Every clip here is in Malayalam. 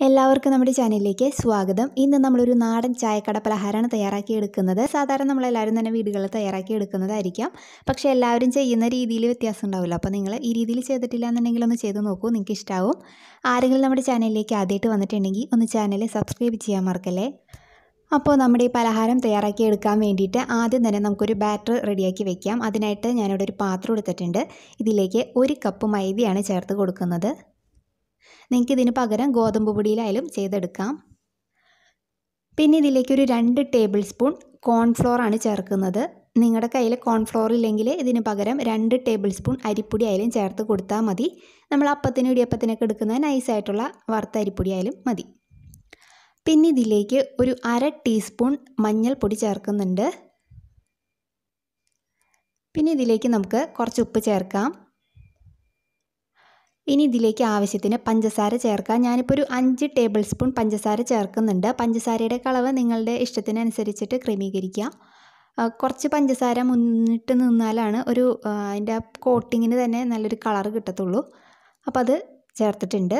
എല്ലാവർക്കും നമ്മുടെ ചാനലിലേക്ക് സ്വാഗതം. ഇന്ന് നമ്മളൊരു നാടൻ ചായക്കട പലഹാരമാണ് തയ്യാറാക്കിയെടുക്കുന്നത്. സാധാരണ നമ്മളെല്ലാവരും തന്നെ വീടുകളിൽ തയ്യാറാക്കിയെടുക്കുന്നതായിരിക്കാം. പക്ഷേ എല്ലാവരും ചെയ്യുന്ന രീതിയിൽ വ്യത്യാസം ഉണ്ടാവില്ല. അപ്പോൾ നിങ്ങൾ ഈ രീതിയിൽ ചെയ്തിട്ടില്ല എന്നുണ്ടെങ്കിൽ ഒന്ന് ചെയ്ത് നോക്കൂ, നിങ്ങൾക്ക് ഇഷ്ടാവും. ആരെങ്കിലും നമ്മുടെ ചാനലിലേക്ക് ആദ്യമായിട്ട് വന്നിട്ടുണ്ടെങ്കിൽ ഒന്ന് ചാനൽ സബ്സ്ക്രൈബ് ചെയ്യാൻ മറക്കല്ലേ. അപ്പോൾ നമ്മുടെ ഈ പലഹാരം തയ്യാറാക്കിയെടുക്കാൻ വേണ്ടിയിട്ട് ആദ്യം തന്നെ നമുക്കൊരു ബാറ്റർ റെഡിയാക്കി വെക്കാം. അതിനായിട്ട് ഞാനിവിടെ ഒരു പാത്രം എടുത്തിട്ടുണ്ട്. ഇതിലേക്ക് 1 കപ്പ് മൈദയാണ് ചേർത്ത് കൊടുക്കുന്നത്. നിങ്ങൾക്ക് ഇതിന് പകരം ഗോതമ്പ് പൊടിയിലായാലും ചെയ്തെടുക്കാം. പിന്നെ ഇതിലേക്ക് ഒരു 2 ടേബിൾ സ്പൂൺ കോൺഫ്ലോർ ആണ് ചേർക്കുന്നത്. നിങ്ങളുടെ കയ്യിൽ കോൺഫ്ലോർ ഇല്ലെങ്കിൽ ഇതിന് പകരം 2 ടേബിൾ സ്പൂൺ അരിപ്പൊടി ആയാലും ചേർത്ത് കൊടുത്താൽ മതി. നമ്മൾ അപ്പത്തിനും ഇടിയപ്പത്തിനൊക്കെ എടുക്കുന്ന നൈസായിട്ടുള്ള വറുത്ത അരിപ്പൊടി ആയാലും മതി. പിന്നെ ഇതിലേക്ക് ഒരു 1/2 ടീസ്പൂൺ മഞ്ഞൾപ്പൊടി ചേർക്കുന്നുണ്ട്. പിന്നെ ഇതിലേക്ക് നമുക്ക് കുറച്ച് ഉപ്പ് ചേർക്കാം. ഇനി ഇതിലേക്ക് ആവശ്യത്തിന് പഞ്ചസാര ചേർക്കാം. ഞാനിപ്പോൾ ഒരു 5 ടേബിൾ സ്പൂൺ പഞ്ചസാര ചേർക്കുന്നുണ്ട്. പഞ്ചസാരയുടെ അളവ് നിങ്ങളുടെ ഇഷ്ടത്തിനനുസരിച്ചിട്ട് ക്രമീകരിക്കുക. കുറച്ച് പഞ്ചസാര മുന്നിട്ട് നിന്നാലാണ് അതിൻ്റെ കോട്ടിങ്ങിന് തന്നെ നല്ലൊരു കളർ കിട്ടത്തുള്ളൂ. അപ്പോൾ അത് ചേർത്തിട്ടുണ്ട്.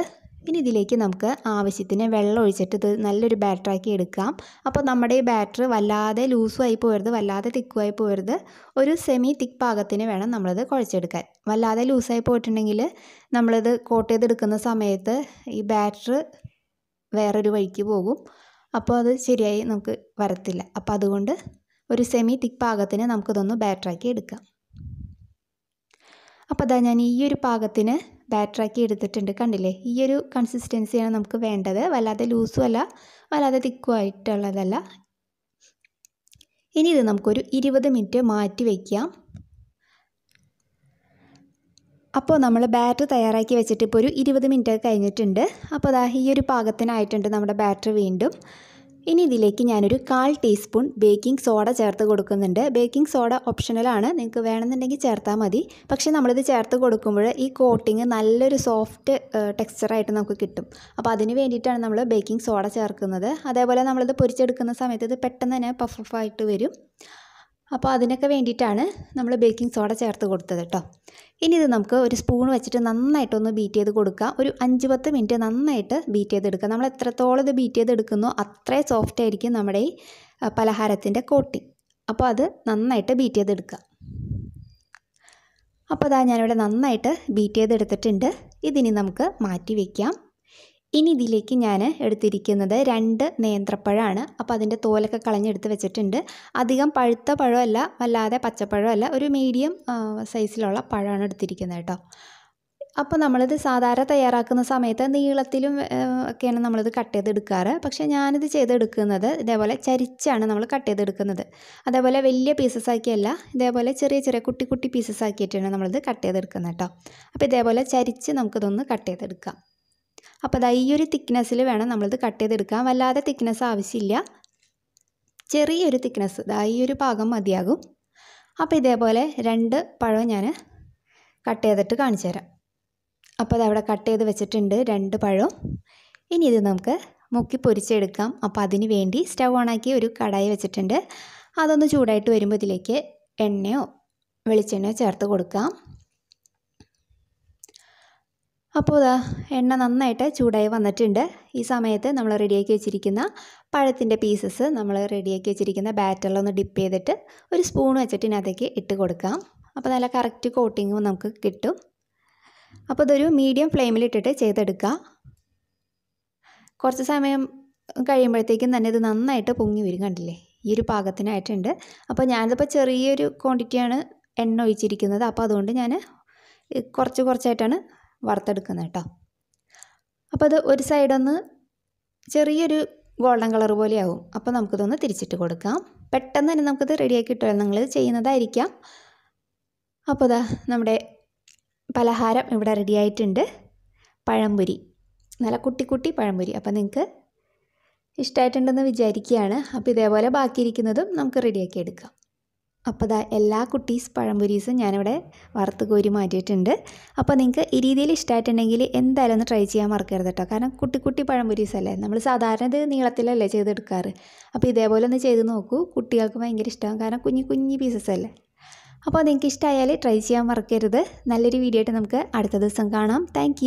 ഇനി ഇതിലേക്ക് നമുക്ക് ആവശ്യത്തിന് വെള്ളം ഒഴിച്ചിട്ട് ഇത് നല്ലൊരു ബാറ്ററാക്കി എടുക്കാം. അപ്പോൾ നമ്മുടെ ഈ ബാറ്റർ വല്ലാതെ ലൂസുമായി പോകരുത്, വല്ലാതെ തിക്കുമായി പോകരുത്. ഒരു സെമി തിക്ക് പാകത്തിന് വേണം നമ്മളിത് കുഴച്ചെടുക്കാൻ. വല്ലാതെ ലൂസായി പോയിട്ടുണ്ടെങ്കിൽ നമ്മളിത് കോട്ട് ചെയ്തെടുക്കുന്ന സമയത്ത് ഈ ബാറ്റർ വേറൊരു വഴിക്ക് പോകും. അപ്പോൾ അത് ശരിയായി നമുക്ക് വരത്തില്ല. അപ്പോൾ അതുകൊണ്ട് ഒരു സെമി തിക്ക് പാകത്തിന് നമുക്കിതൊന്ന് ബാറ്ററാക്കി എടുക്കാം. അപ്പോൾ അതാ ഞാൻ ഈ ഒരു പാകത്തിന് ബാറ്ററാക്കി എടുത്തിട്ടുണ്ട്. കണ്ടില്ലേ, ഈ ഒരു കൺസിസ്റ്റൻസിയാണ് നമുക്ക് വേണ്ടത്. വല്ലാതെ ലൂസും അല്ല, വല്ലാതെ തിക്കും ആയിട്ടുള്ളതല്ല. ഇനി ഇത് നമുക്കൊരു 20 മിനിറ്റ് മാറ്റി വയ്ക്കാം. അപ്പോൾ നമ്മൾ ബാറ്റർ തയ്യാറാക്കി വെച്ചിട്ട് ഇപ്പോൾ ഒരു 20 മിനിറ്റ് കഴിഞ്ഞിട്ടുണ്ട്. അപ്പോൾ അതാ ഈ ഒരു പാകത്തിനായിട്ടുണ്ട് നമ്മുടെ ബാറ്റർ വീണ്ടും. ഇനി ഇതിലേക്ക് ഞാനൊരു 1/4 ടീസ്പൂൺ ബേക്കിംഗ് സോഡ ചേർത്ത് കൊടുക്കുന്നുണ്ട്. ബേക്കിംഗ് സോഡ ഓപ്ഷണലാണ്, നിങ്ങൾക്ക് വേണമെന്നുണ്ടെങ്കിൽ ചേർത്താൽ മതി. പക്ഷേ നമ്മളിത് ചേർത്ത് കൊടുക്കുമ്പോൾ ഈ കോട്ടിങ് നല്ലൊരു സോഫ്റ്റ് ടെക്സ്ചറായിട്ട് നമുക്ക് കിട്ടും. അപ്പോൾ അതിന് വേണ്ടിയിട്ടാണ് നമ്മൾ ബേക്കിംഗ് സോഡ ചേർക്കുന്നത്. അതേപോലെ നമ്മളിത് പൊരിച്ചെടുക്കുന്ന സമയത്ത് ഇത് പെട്ടെന്ന് തന്നെ പഫായിട്ട് വരും. അപ്പോൾ അതിനൊക്കെ വേണ്ടിയിട്ടാണ് നമ്മൾ ബേക്കിംഗ് സോഡ ചേർത്ത് കൊടുത്തത് കേട്ടോ. ഇനി ഇത് നമുക്ക് ഒരു സ്പൂൺ വെച്ചിട്ട് നന്നായിട്ടൊന്ന് ബീറ്റ് ചെയ്ത് കൊടുക്കുക. ഒരു 5-10 മിനിറ്റ് നന്നായിട്ട് ബീറ്റ് ചെയ്തെടുക്കുക. നമ്മൾ എത്രത്തോളം ഇത് ബീറ്റ് ചെയ്തെടുക്കുന്നോ അത്രയും സോഫ്റ്റ് ആയിരിക്കും നമ്മുടെ ഈ പലഹാരത്തിൻ്റെ കോട്ടിങ്. അപ്പോൾ അത് നന്നായിട്ട് ബീറ്റ് ചെയ്തെടുക്കുക. അപ്പോൾ അതാ ഞാനിവിടെ നന്നായിട്ട് ബീറ്റ് ചെയ്തെടുത്തിട്ടുണ്ട്. ഇതിനി നമുക്ക് മാറ്റി വയ്ക്കാം. ഇനി ഇതിലേക്ക് ഞാൻ എടുത്തിരിക്കുന്നത് 2 നേന്ത്രപ്പഴമാണ്. അപ്പോൾ അതിൻ്റെ തോലൊക്കെ കളഞ്ഞെടുത്ത് വെച്ചിട്ടുണ്ട്. അധികം പഴുത്ത പഴമല്ല, വല്ലാതെ പച്ചപ്പഴമല്ല, ഒരു മീഡിയം സൈസിലുള്ള പഴമാണ് എടുത്തിരിക്കുന്നത് കേട്ടോ. അപ്പോൾ നമ്മളിത് സാധാരണ തയ്യാറാക്കുന്ന സമയത്ത് നീളത്തിലും ഒക്കെയാണ് നമ്മളിത് കട്ട് ചെയ്തെടുക്കാറ്. പക്ഷേ ഞാനിത് ചെയ്തെടുക്കുന്നത് ഇതേപോലെ ചരിച്ചാണ് നമ്മൾ കട്ട് ചെയ്തെടുക്കുന്നത്. അതേപോലെ വലിയ പീസസ് ആക്കിയല്ല, ഇതേപോലെ ചെറിയ ചെറിയ കുട്ടി കുട്ടി പീസസ് ആക്കിയിട്ടാണ് നമ്മളിത് കട്ട് ചെയ്തെടുക്കുന്നത് കേട്ടോ. അപ്പോൾ ഇതേപോലെ ചരിച്ച് നമുക്കിതൊന്ന് കട്ട് ചെയ്തെടുക്കാം. അപ്പോൾ അതാ ഈ ഒരു തിക്നെസ്സിൽ വേണം നമ്മളിത് കട്ട് ചെയ്തെടുക്കാൻ. വല്ലാതെ തിക്നെസ് ആവശ്യമില്ല, ചെറിയൊരു തിക്നെസ്, ഈ ഒരു പാകം മതിയാകും. അപ്പോൾ ഇതേപോലെ 2 പഴം ഞാൻ കട്ട് ചെയ്തിട്ട് കാണിച്ചു തരാം. അപ്പോൾ അതവിടെ കട്ട് ചെയ്ത് വെച്ചിട്ടുണ്ട് 2 പഴം. ഇനി ഇത് നമുക്ക് മുക്കി പൊരിച്ചെടുക്കാം. അപ്പോൾ അതിന് വേണ്ടി സ്റ്റൗ ഓണാക്കി ഒരു കടായി വെച്ചിട്ടുണ്ട്. അതൊന്ന് ചൂടായിട്ട് വരുമ്പോൾ ഇതിലേക്ക് എണ്ണയോ വെളിച്ചെണ്ണയോ ചേർത്ത് കൊടുക്കാം. അപ്പോൾ ഇതാ എണ്ണ നന്നായിട്ട് ചൂടായി വന്നിട്ടുണ്ട്. ഈ സമയത്ത് നമ്മൾ റെഡിയാക്കി വെച്ചിരിക്കുന്ന പഴത്തിൻ്റെ പീസസ് നമ്മൾ റെഡിയാക്കി വെച്ചിരിക്കുന്ന ബാറ്ററിലൊന്ന് ഡിപ്പ് ചെയ്തിട്ട് ഒരു സ്പൂൺ വെച്ചിട്ട് ഇതിനകത്തേക്ക് ഇട്ട് കൊടുക്കാം. അപ്പോൾ നല്ല കറക്റ്റ് കോട്ടിങ്ങും നമുക്ക് കിട്ടും. അപ്പോൾ ഇതൊരു മീഡിയം ഫ്ലെയിമിലിട്ടിട്ട് ചെയ്തെടുക്കുക. കുറച്ച് സമയം കഴിയുമ്പോഴത്തേക്കും തന്നെ ഇത് നന്നായിട്ട് പൊങ്ങി വരും. കണ്ടില്ലേ, ഈ ഒരു പാകത്തിനായിട്ടുണ്ട്. അപ്പോൾ ഞാനിതിപ്പോൾ ചെറിയൊരു ക്വാണ്ടിറ്റിയാണ് എണ്ണ ഒഴിച്ചിരിക്കുന്നത്. അപ്പോൾ അതുകൊണ്ട് ഞാൻ കുറച്ചായിട്ടാണ് വറുത്തെടുക്കുന്നത് കേട്ടോ. അപ്പോൾ അത് ഒരു സൈഡൊന്ന് ചെറിയൊരു ഗോൾഡൻ കളർ പോലെയാവും. അപ്പോൾ നമുക്കിതൊന്ന് തിരിച്ചിട്ട് കൊടുക്കാം. പെട്ടെന്ന് തന്നെ നമുക്കിത് റെഡിയാക്കി കിട്ടുമല്ലോ, നിങ്ങൾ ചെയ്യുന്നതായിരിക്കാം. അപ്പോൾ ഇതാ നമ്മുടെ പലഹാരം ഇവിടെ റെഡി ആയിട്ടുണ്ട്. പഴംപൊരി, നല്ല കുട്ടി കുട്ടി പഴംപൊരി. അപ്പോൾ നിങ്ങൾക്ക് ഇഷ്ടമായിട്ടുണ്ടെന്ന് വിചാരിക്കുകയാണ്. അപ്പോൾ ഇതേപോലെ ബാക്കിയിരിക്കുന്നതും നമുക്ക് റെഡിയാക്കി എടുക്കാം. അപ്പോൾ ദാ എല്ലാ കുട്ടീസ് പഴംപൊരീസും ഞാനിവിടെ വറുത്ത് കോരി മാറ്റിയിട്ടുണ്ട്. അപ്പോൾ നിങ്ങൾക്ക് ഈ രീതിയിൽ ഇഷ്ടമായിട്ടുണ്ടെങ്കിൽ എന്തായാലും ഒന്ന് ട്രൈ ചെയ്യാൻ മറക്കരുത് കേട്ടോ. കാരണം കുട്ടി കുട്ടി പഴംപൊരീസല്ലേ, നമ്മൾ സാധാരണ ഇത് നീളത്തിലല്ലേ ചെയ്തെടുക്കാറ്. അപ്പോൾ ഇതേപോലെ ഒന്ന് ചെയ്ത് നോക്കൂ, കുട്ടികൾക്ക് ഭയങ്കര ഇഷ്ടമാകും. കാരണം കുഞ്ഞു പീസസ് അല്ലേ. അപ്പോൾ നിങ്ങൾക്ക് ഇഷ്ടമായാൽ ട്രൈ ചെയ്യാൻ മറക്കരുത്. നല്ലൊരു വീഡിയോ ആയിട്ട് നമുക്ക് അടുത്ത ദിവസം കാണാം. താങ്ക്